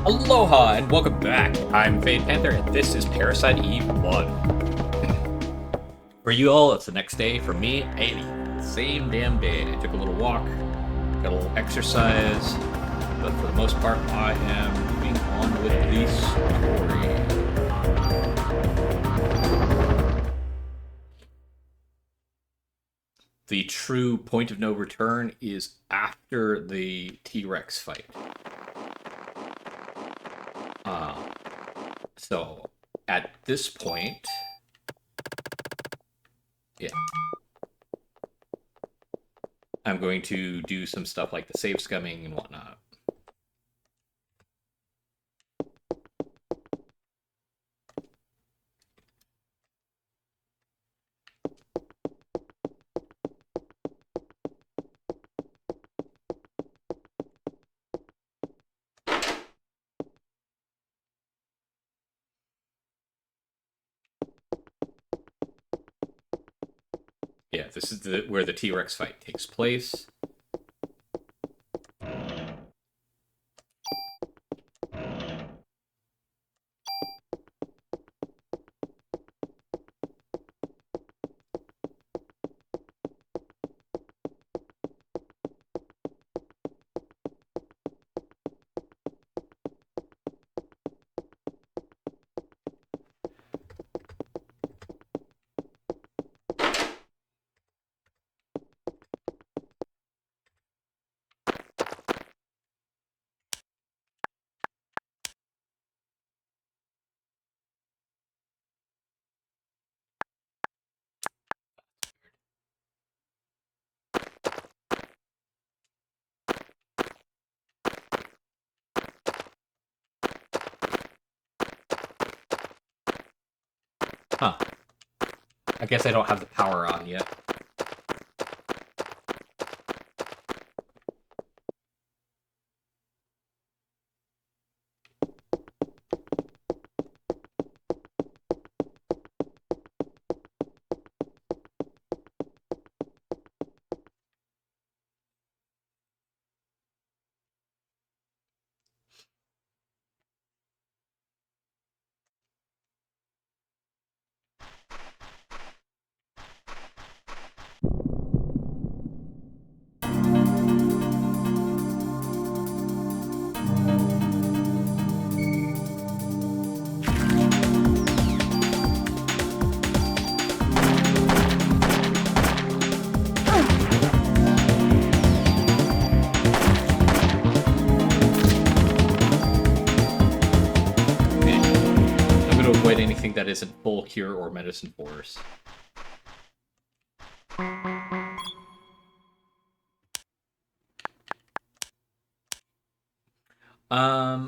Aloha and welcome back. I'm Panther and this is Parasite Eve 1. For you all, it's the next day. For me, hey, same damn day. I took a little walk, got a little exercise, but for the most part, I am moving on with the story. The true point of no return is after the T-Rex fight. So, at this point, yeah, I'm going to do some stuff like the save scumming and whatnot. Yeah, this is where the T-Rex fight takes place. Huh. I guess I don't have the power on yet. Anything that isn't full cure or medicine force.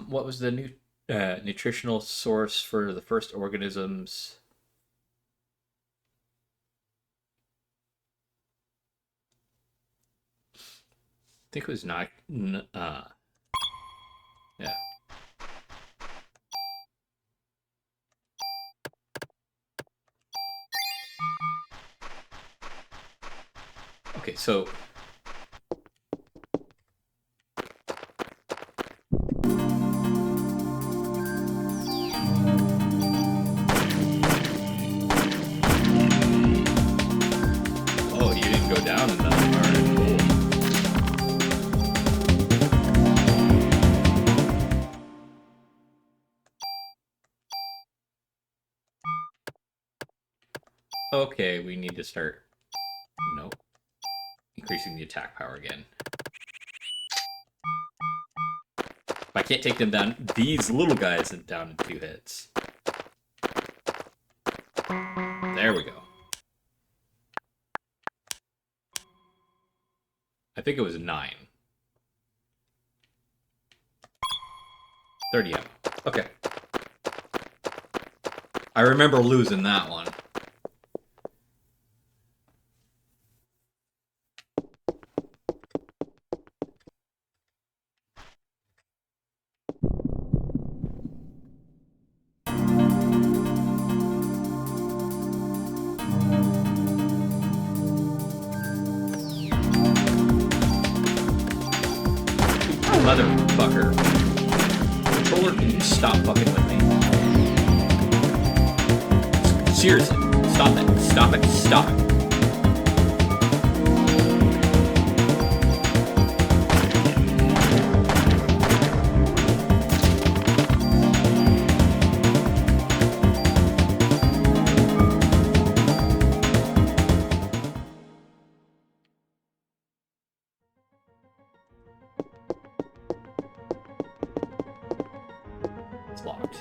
What was the new nutritional source for the first organisms? I think it was not. Yeah. Okay, so oh, you didn't go down in that. All right, cool. Okay, we need to start. Nope. Increasing the attack power again. I can't take them down. These little guys down in 2 hits. There we go. I think it was 9. 30 ammo. Okay. I remember losing that one. Motherfucker. controller, can you stop fucking with me? Seriously, stop it. Stop it. Stop it. It's locked.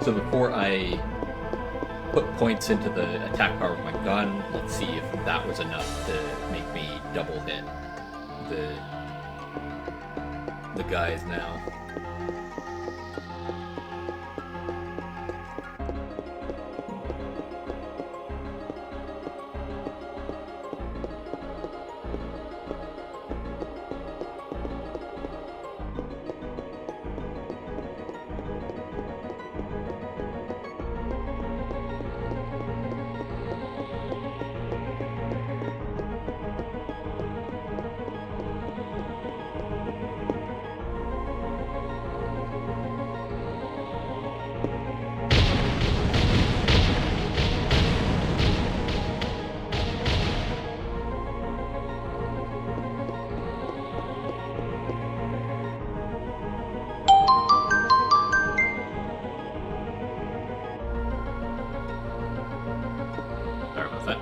So before I put points into the attack power of my gun, let's see if that was enough to make me double hit the guys now. Sorry about that.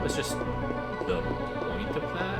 Was just the point of that?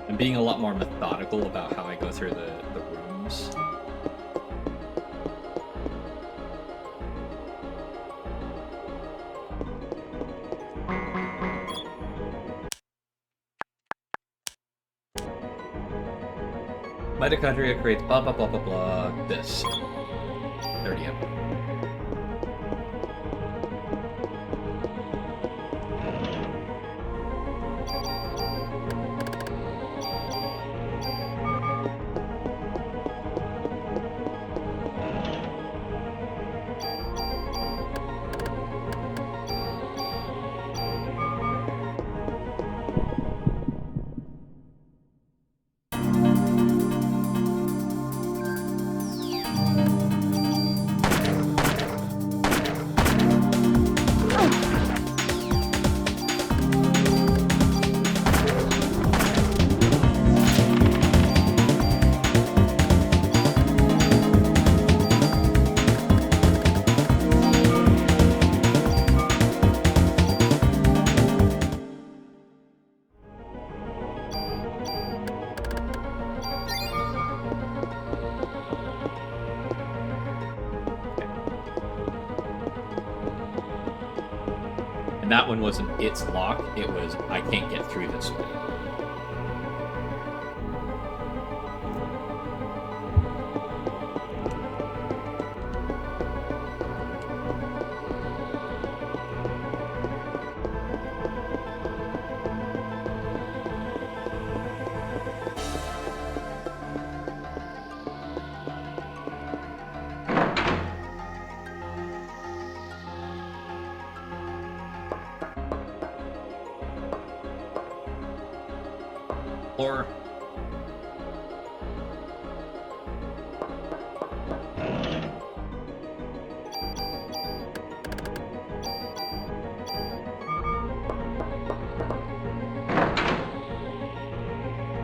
I'm being a lot more methodical about how I go through the rooms. Mitochondria creates blah blah blah blah blah. This 30M. That one wasn't its lock, it was I can't get through this way. Or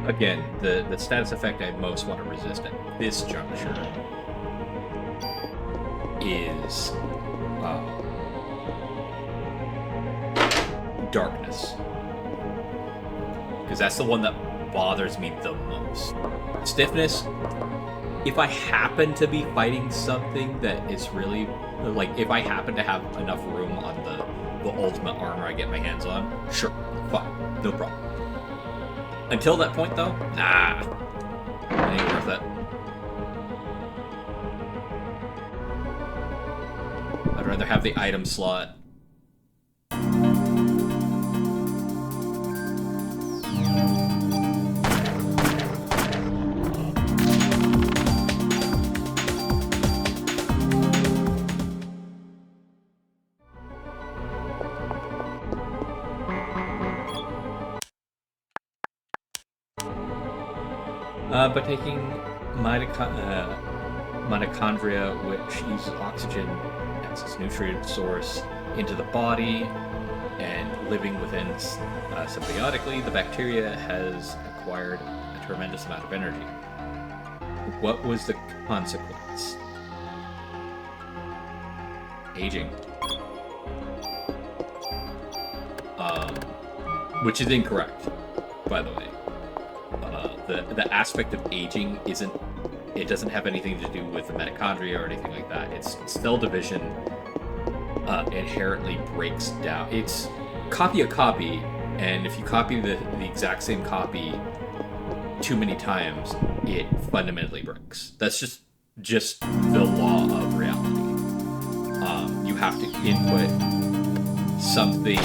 again, the status effect I most want to resist at this juncture is darkness, because that's the one that bothers me the most. Stiffness, if I happen to be fighting something that is really, like, if I happen to have enough room on the ultimate armor I get my hands on, sure, fine, no problem. Until that point, though, nah, it ain't worth it. I'd rather have the item slot. By taking mitochondria, which uses oxygen as its nutrient source, into the body and living within symbiotically, the bacteria has acquired a tremendous amount of energy. What was the consequence? Aging. Which is incorrect, by the way. The aspect of aging doesn't have anything to do with the mitochondria or anything like that. It's cell division inherently breaks down. It's copy a copy, and if you copy the exact same copy too many times, it fundamentally breaks. That's just the law of reality. You have to input something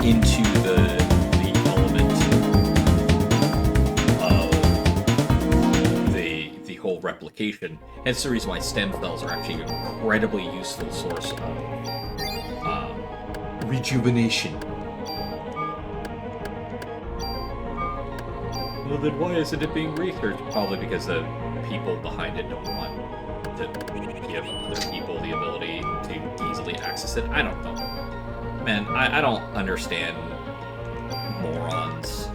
into the element of the whole replication. Hence the reason why stem cells are actually an incredibly useful source of rejuvenation. Well, then why isn't it being researched? Probably because the people behind it don't want to give other people the ability to easily access it. I don't know. Man, I don't understand morons.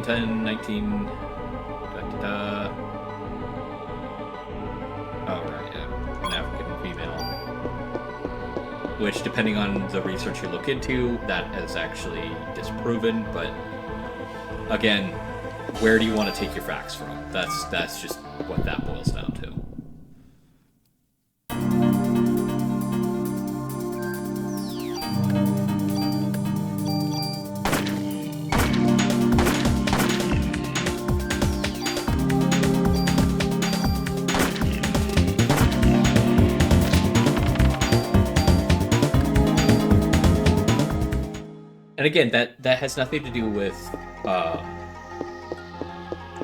In 19... Oh, right, yeah. An African female. which, depending on the research you look into, that is actually disproven. But again, where do you want to take your facts from? That's just what that boils down to. And again, that has nothing to do with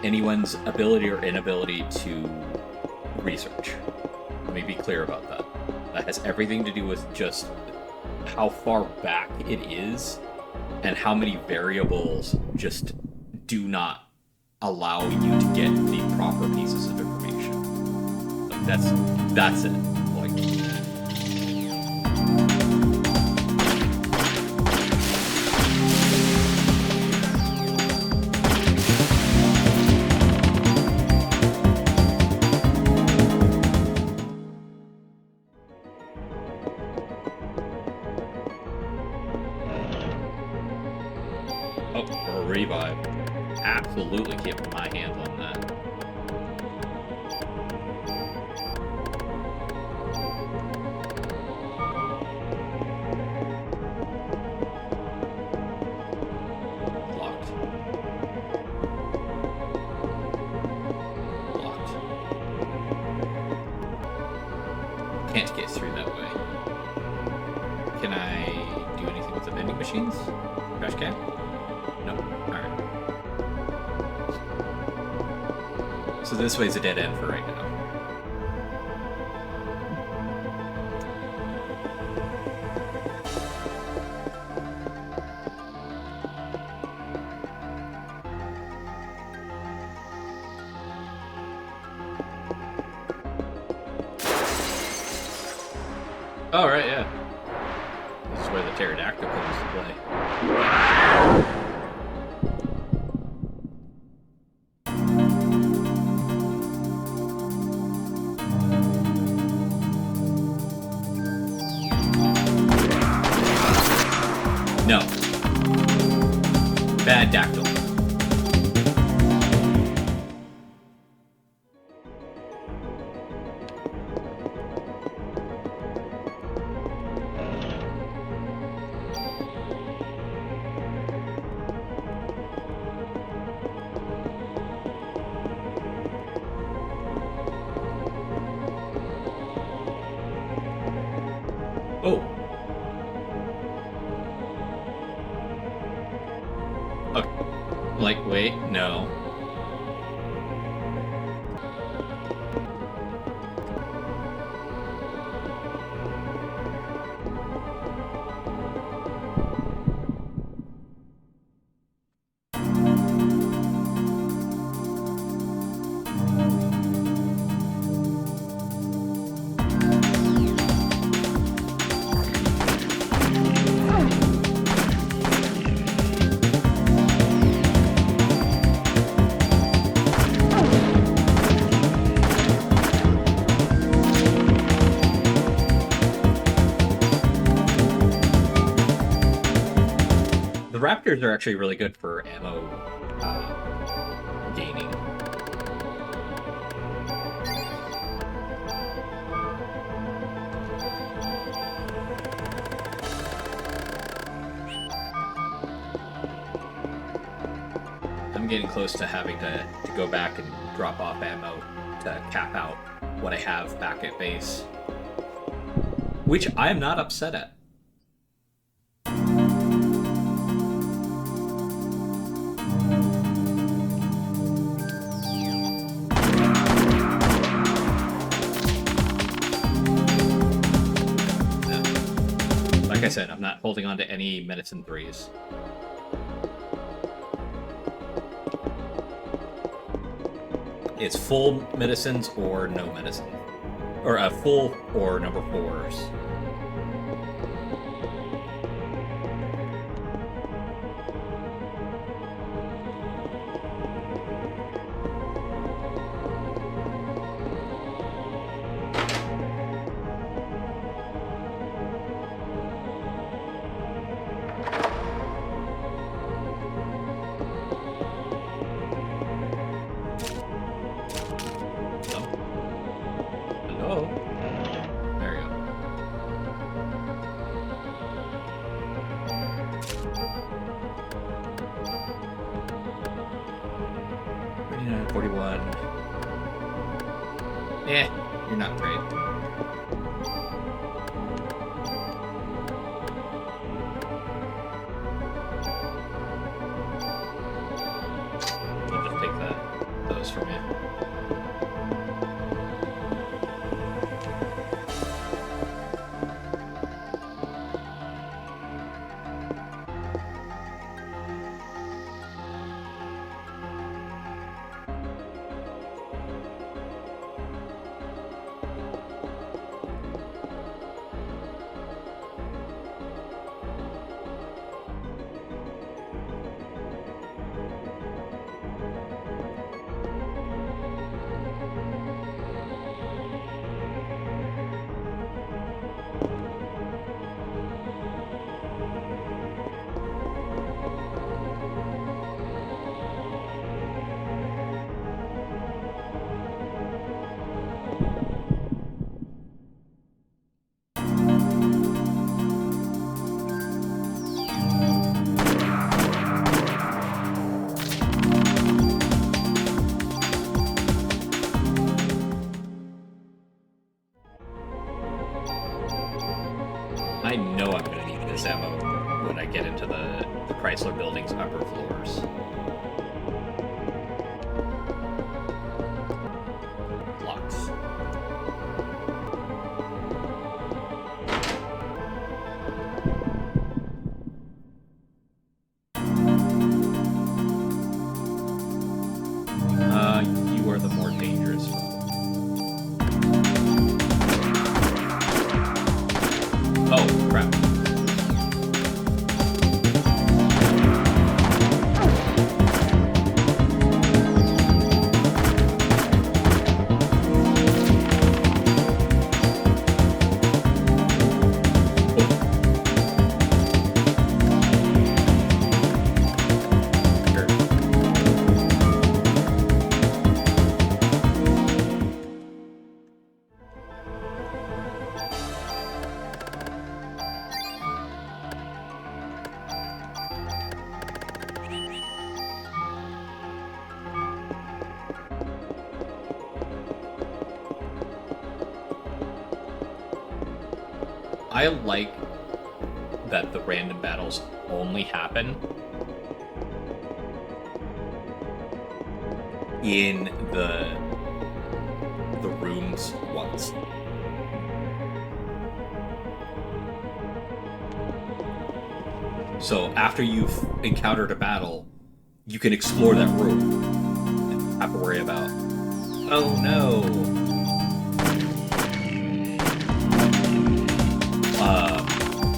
anyone's ability or inability to research. Let me be clear about that. That has everything to do with just how far back it is and how many variables just do not allow you to get the proper pieces of information. Like that's it. Like, oh, revive. Absolutely kept my hand on that. Locked. Locked. Can't get through that way. Can I do anything with the vending machines? Trash can? No. Alright. So this way's a dead end for right now. Oh, right, yeah. This is where the pterodactyl comes to play. No. Bad dactyl. Oh. Like, wait, no. The raptors are actually really good for ammo gaining. I'm getting close to having to go back and drop off ammo to cap out what I have back at base, which I am not upset at. Like I said, I'm not holding on to any medicine 3s. It's full medicines or no medicine. Or a full or number 4s. one. You're not great. I'll just take those from you. I know I'm going to need this ammo when I get into the Chrysler building's upper floors. Locks. You are the more dangerous one. Oh, crap. I like that the random battles only happen in the rooms once. So after you've encountered a battle, you can explore that room and not have to worry about, oh no,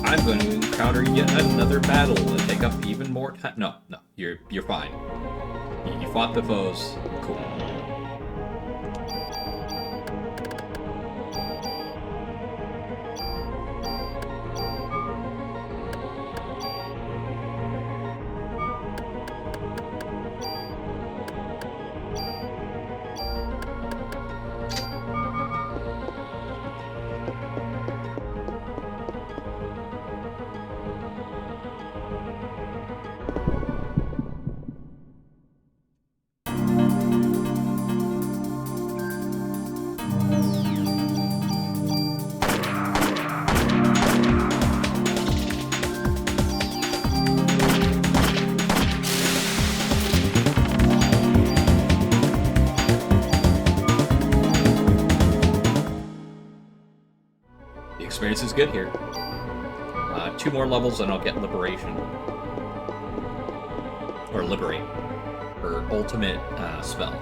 I'm going to encounter yet another battle and take up even more time. No, you're fine. You fought the foes. Cool. Experience is good here. 2 more levels and I'll get Liberation. Or Liberate. Her ultimate spell.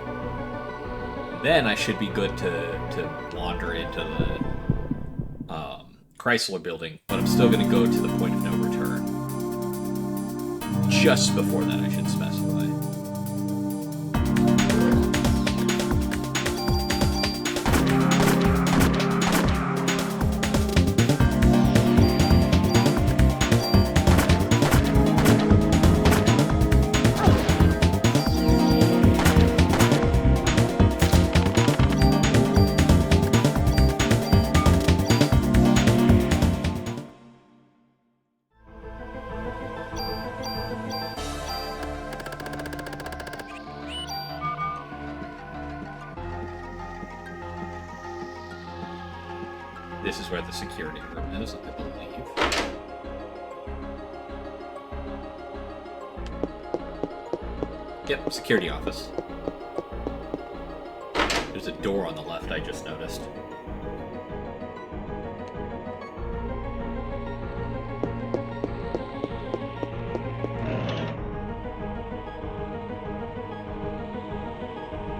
Then I should be good to wander into the Chrysler building, but I'm still going to go to the point of no return. Just before that I should specify. This is where the security room is, I believe. Yep, security office. There's a door on the left, I just noticed.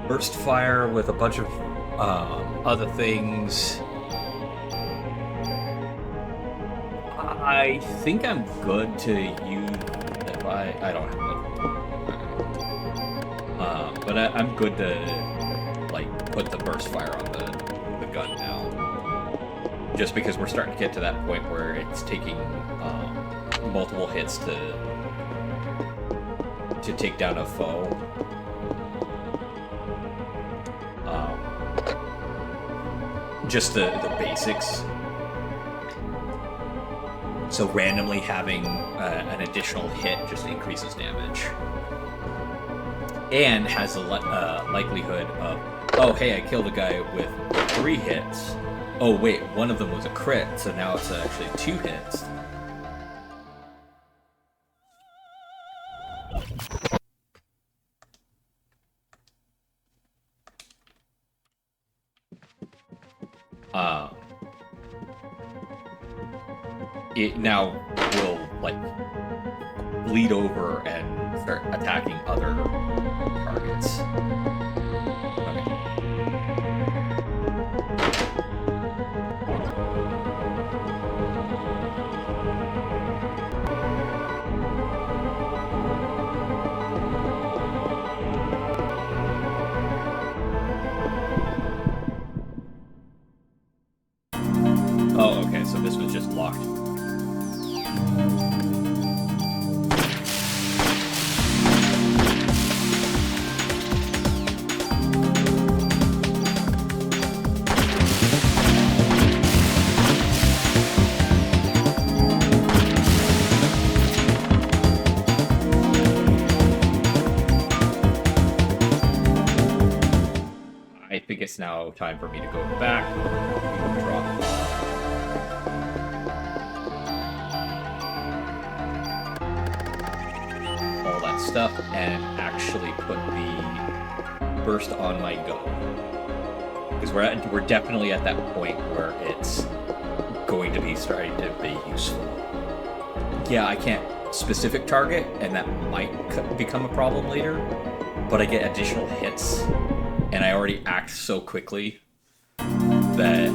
Burst fire with a bunch of other things. I think I'm good to use if I don't have it. But I'm good to like put the burst fire on the gun now. Just because we're starting to get to that point where it's taking multiple hits to take down a foe. Just the basics. So randomly having an additional hit just increases damage. And has a likelihood of, oh hey, I killed a guy with 3 hits. Oh wait, one of them was a crit, so now it's actually 2 hits. It now will like bleed over and start attacking other targets. Oh, okay, so this was just locked. I think it's now time for me to go back, drop all that stuff, and actually put the burst on my gun. Because we're definitely at that point where it's going to be starting to be useful. Yeah, I can't specific target, and that might become a problem later, but I get additional hits. And I already act so quickly that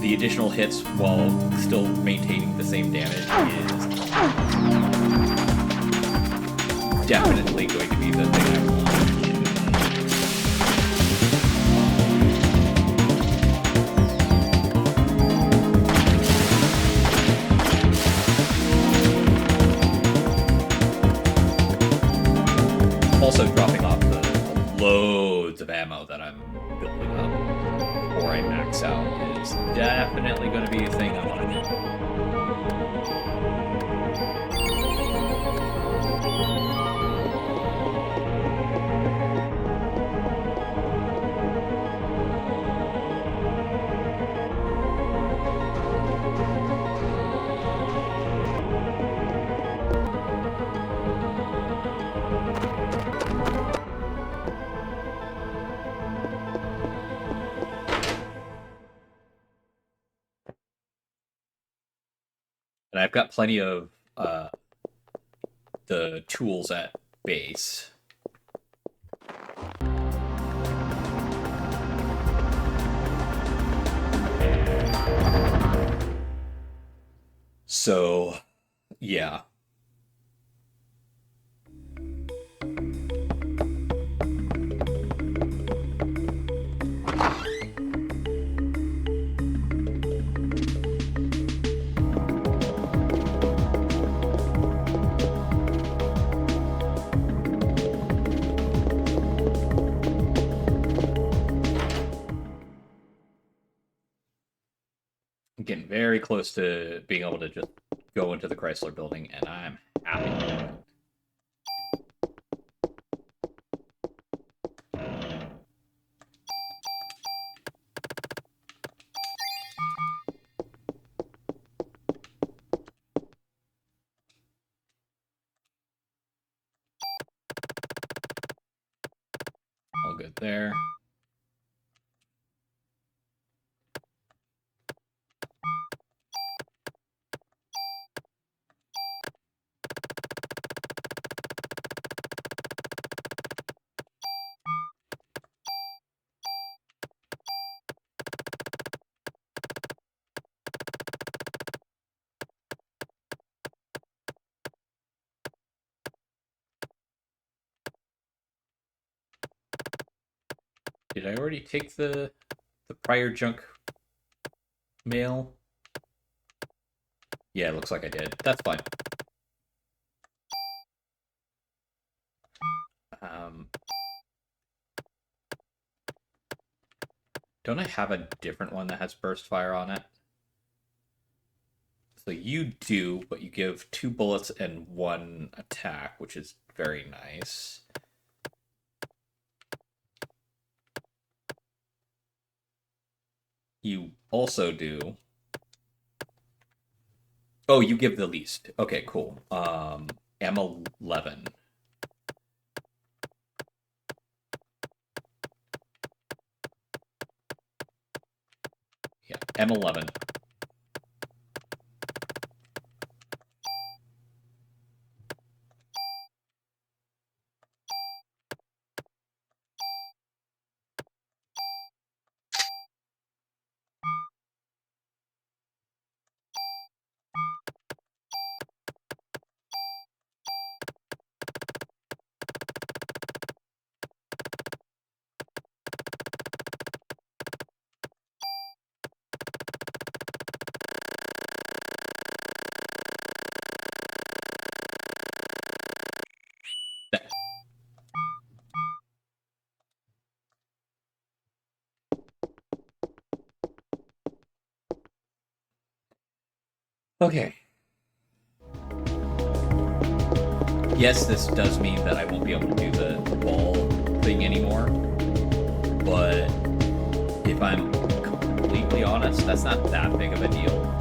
the additional hits while still maintaining the same damage is definitely going to be the thing I want. Also dropping off loads of ammo that I'm building up before I max out is definitely going to be a thing I want to do. And I've got plenty of the tools at base. So, yeah. I'm getting very close to being able to just go into the Chrysler building, and I'm happy to do it. it there. Did I already take the prior junk mail? Yeah, it looks like I did. That's fine. Don't I have a different one that has burst fire on it? So you do, but you give 2 bullets and 1 attack, which is very nice. You also do... Oh, you give the least. Okay, cool. M11. Yeah, M11. Okay. Yes, this does mean that I won't be able to do the ball thing anymore. But if I'm completely honest, that's not that big of a deal.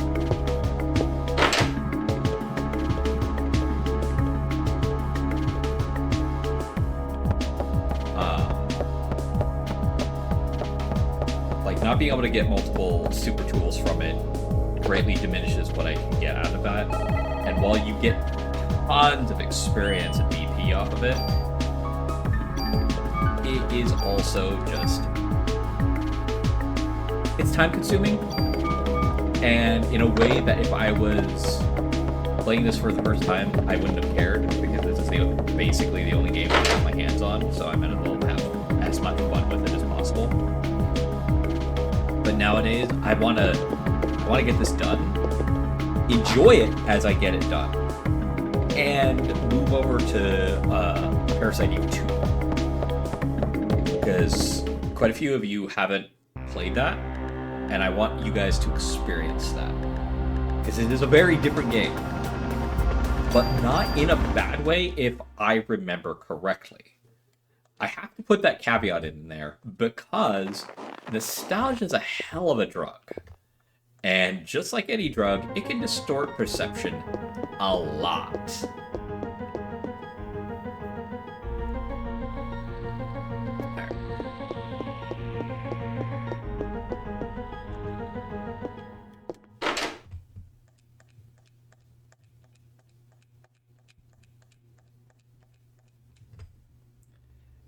Like, not being able to get multiple super tools from it greatly diminishes what I can get out of that. And while you get tons of experience and BP off of it, it is also just... it's time consuming. And in a way that if I was playing this for the first time, I wouldn't have cared, because this is basically the only game I have my hands on, so I might as well have as much fun with it as possible. But nowadays, I want to get this done, enjoy it as I get it done, and move over to Parasite Eve 2. Because quite a few of you haven't played that, and I want you guys to experience that. Because it is a very different game. But not in a bad way, if I remember correctly. I have to put that caveat in there, because nostalgia is a hell of a drug. And just like any drug, it can distort perception a lot. There.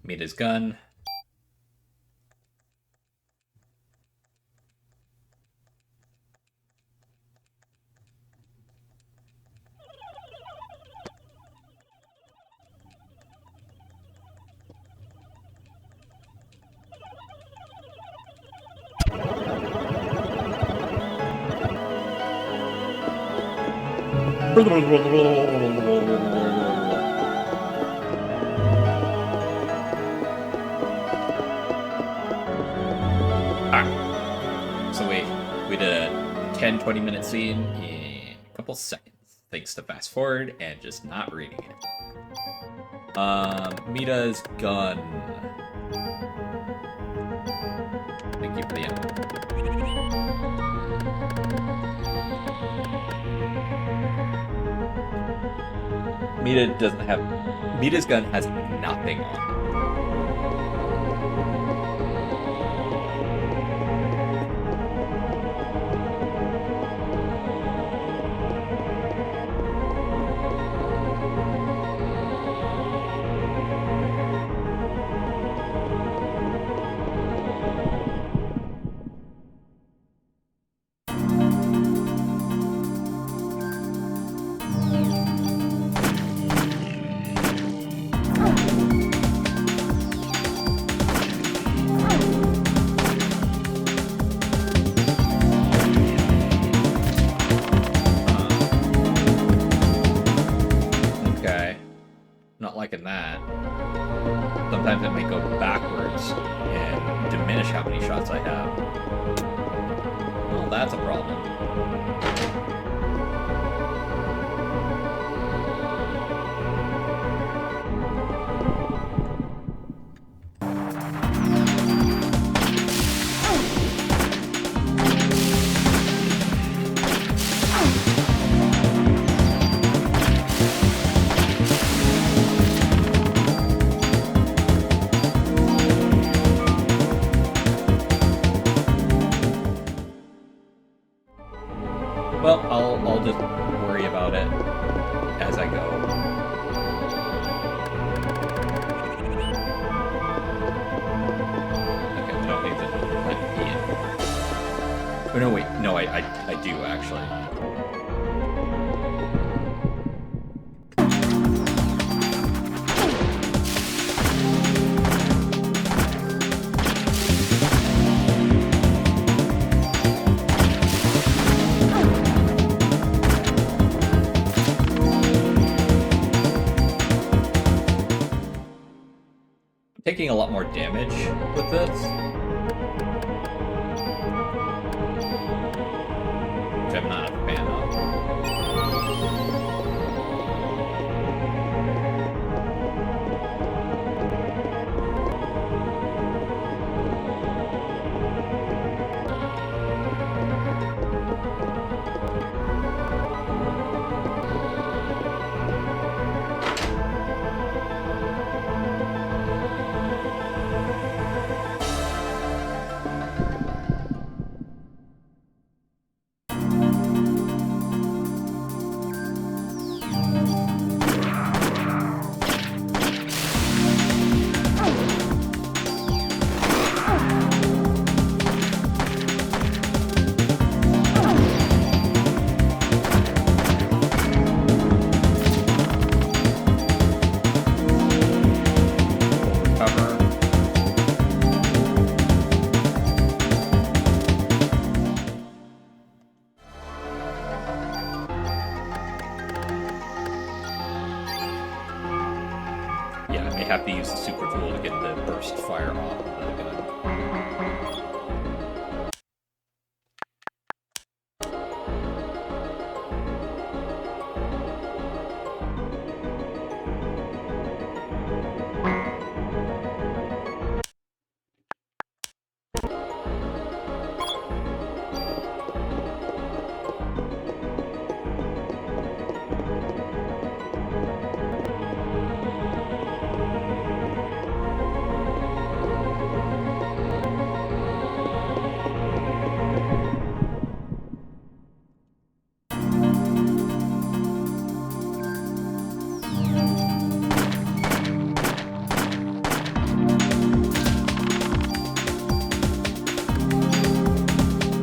Meet his gun. So we did a 10-20 minute scene in a couple seconds, thanks to fast forward and just not reading it. Mita's gun. Thank you for the info. Mita's gun has nothing on it. liking that. Sometimes it might go backwards and diminish how many shots I have. Well, that's a problem. Well, I'll just worry about it as I go. Okay, we don't need to let me in. Oh no, wait, no, I do actually. Taking a lot more damage with this, which I'm not a fan of. Have to use the super tool to get the burst fire off of the gun.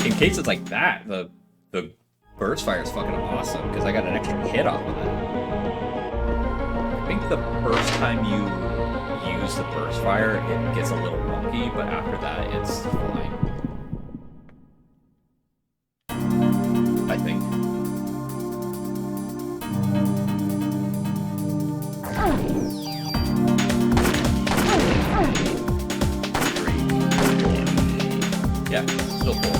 In cases like that, the burst fire is fucking awesome because I got an extra hit off of it. I think the first time you use the burst fire, it gets a little wonky, but after that, it's fine. I think. Yeah, still full.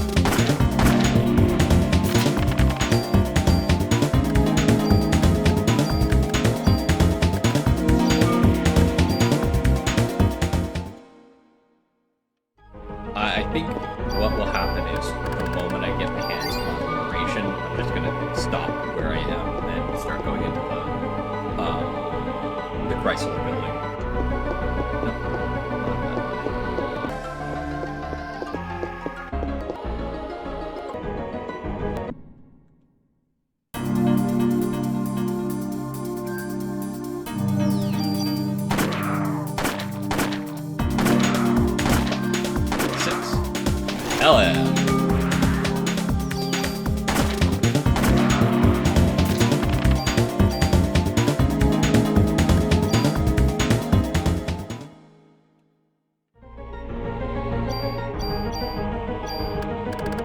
I think what will happen is the moment I get my hands on the duration, I'm just gonna stop where I am and start going into the Chrysler building. Hell yeah.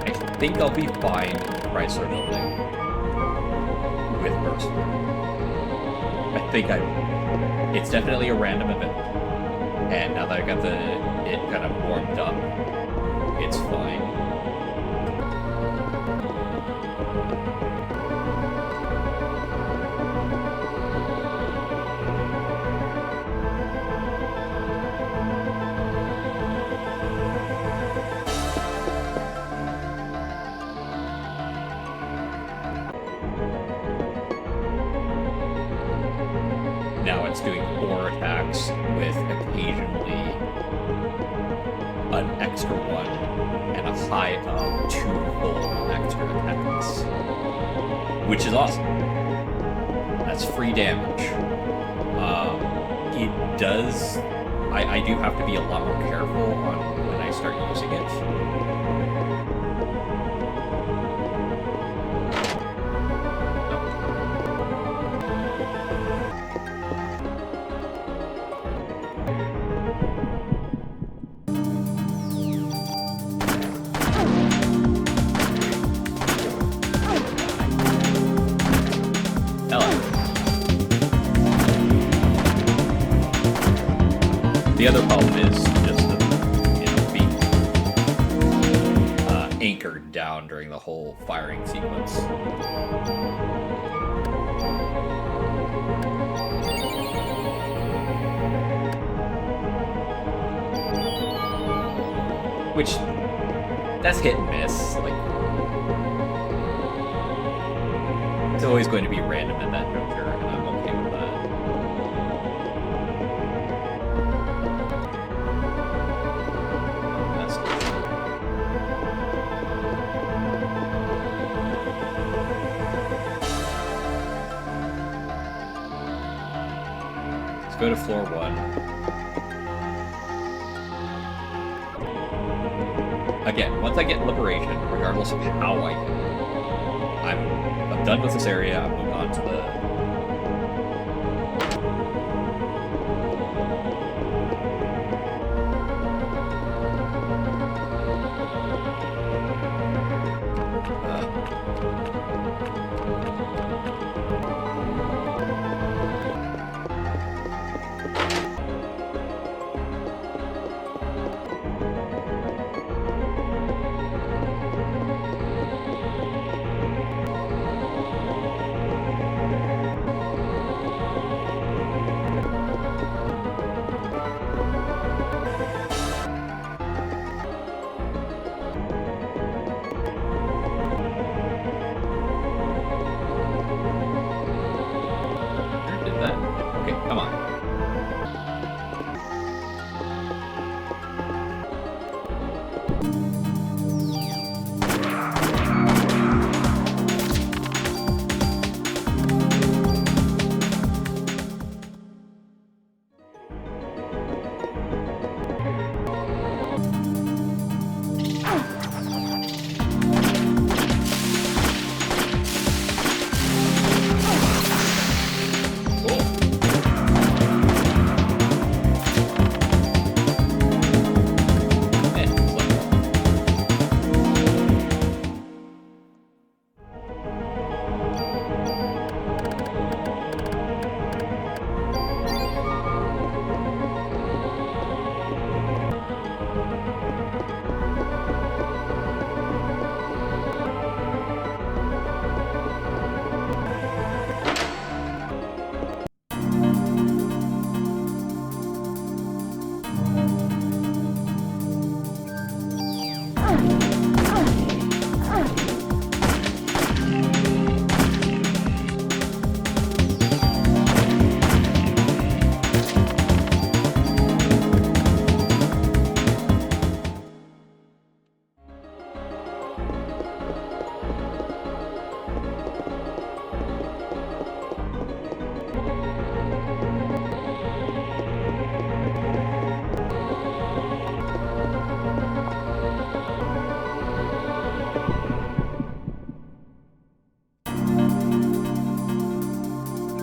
I think I'll be fine in the Chrysler building with burst. I think it's definitely a random event. And now that I got it kind of warmed up, it's fine. Now it's doing 4 attacks with occasionally an extra 1 and a high of 2 full extra attacks, which is awesome. That's free damage. It does... I do have to be a lot more careful on when I start using it. The other problem is just being anchored down during the whole firing sequence. Which, that's hit and miss. Like, it's always going to be random at that juncture, and I'm okay with that. Go to floor 1. Again, once I get liberation, regardless of how I get it, I'm done with this area. I'm moving on to the...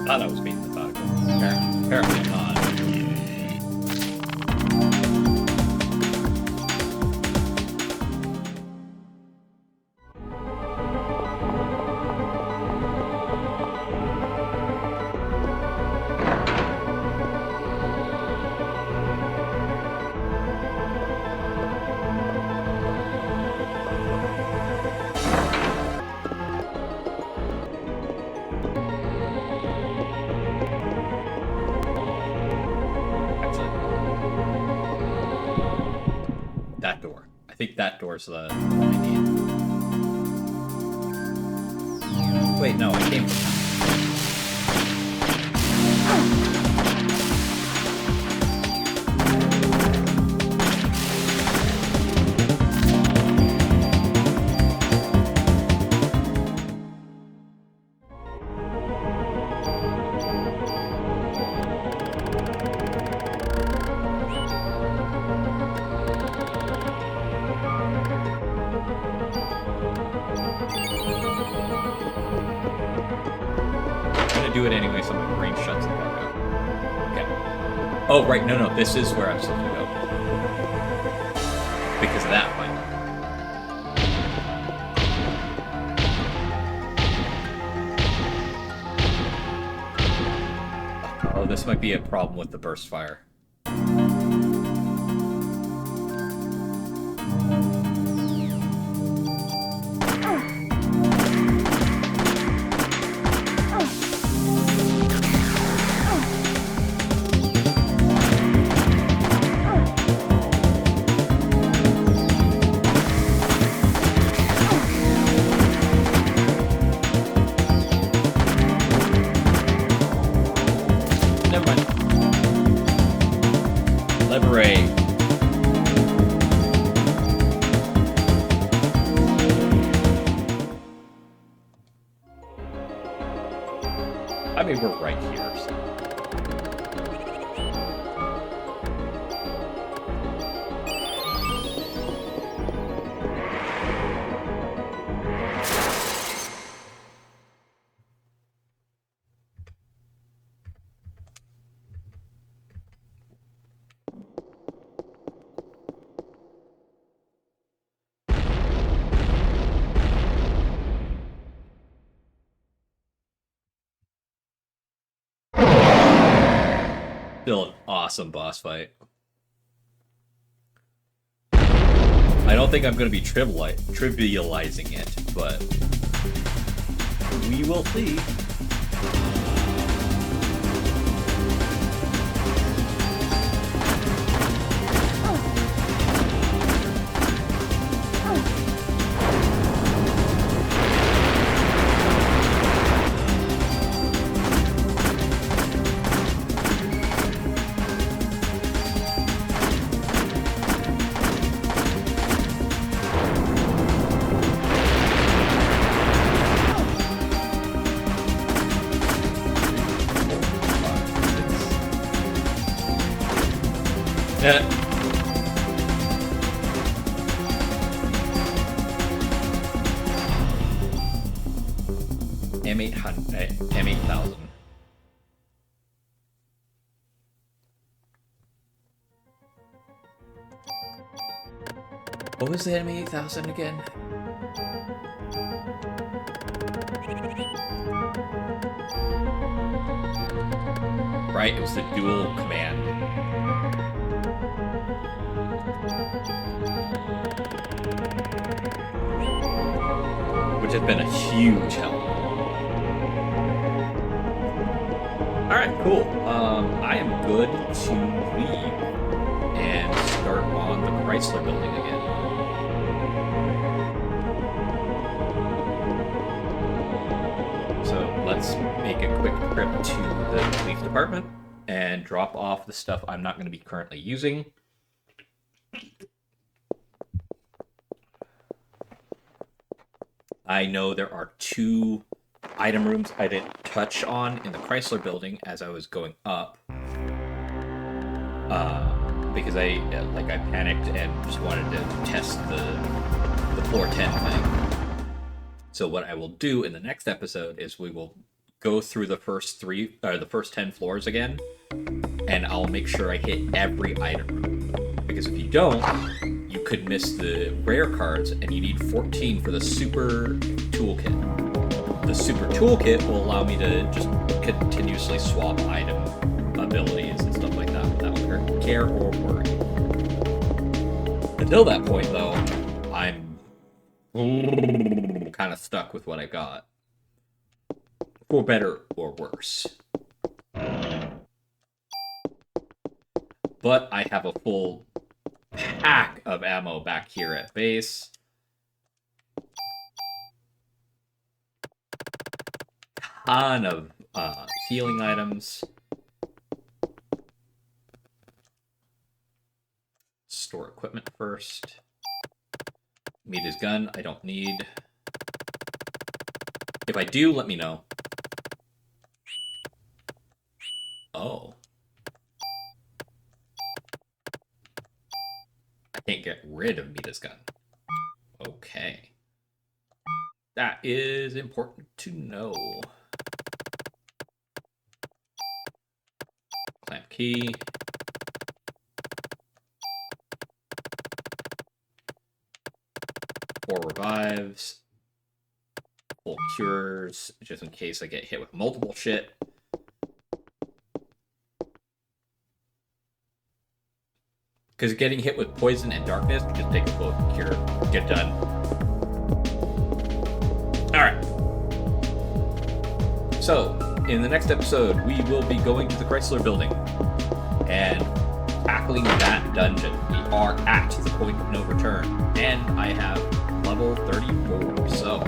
Thought I was being methodical. Apparently not. floors that I need. Wait, no, I came from... do it anyway, so my brain shuts the fuck up. Okay. Oh, right, no, this is where I'm supposed to go. Because of that fight. Oh, this might be a problem with the burst fire. I mean, we're right here, so. Still an awesome boss fight. I don't think I'm going to be trivializing it, but we will see. M8000. What was the M8000 again? Right, it was the dual command. Which has been a huge help. Alright, cool. I am good to leave and start on the Chrysler building again. So let's make a quick trip to the police department and drop off the stuff I'm not going to be currently using. I know there are 2 item rooms I didn't touch on in the Chrysler building as I was going up. Because I panicked and just wanted to test the floor 10 thing. So what I will do in the next episode is we will go through the first 10 floors again, and I'll make sure I hit every item room. Because if you don't, you could miss the rare cards, and you need 14 for the super toolkit. The super toolkit will allow me to just continuously swap item abilities and stuff like that without care or worry. Until that point, though, I'm kind of stuck with what I got. For better or worse. But I have a full pack of ammo back here at base. Ton of healing items. Store equipment first. Meet his gun, I don't need. If I do, let me know. Oh. I can't get rid of Mita's gun. Okay. That is important to know. Clamp key. Four revives. Full cures, just in case I get hit with multiple shit. Because getting hit with poison and darkness, just take a full cure, get done. Alright. So, in the next episode, we will be going to the Chrysler building and tackling that dungeon. We are at the point of no return, and I have level 34, so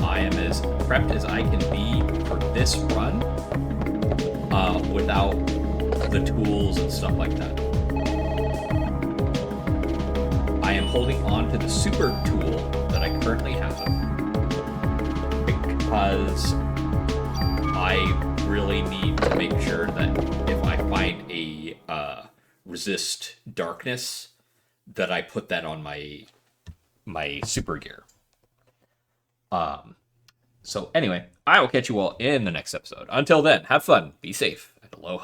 I am as prepped as I can be for this run without the tools and stuff like that. I am holding on to the super tool that I currently have because I really need to make sure that if I find a resist darkness, that I put that on my super gear. So anyway, I will catch you all in the next episode. Until then, have fun, be safe, and aloha.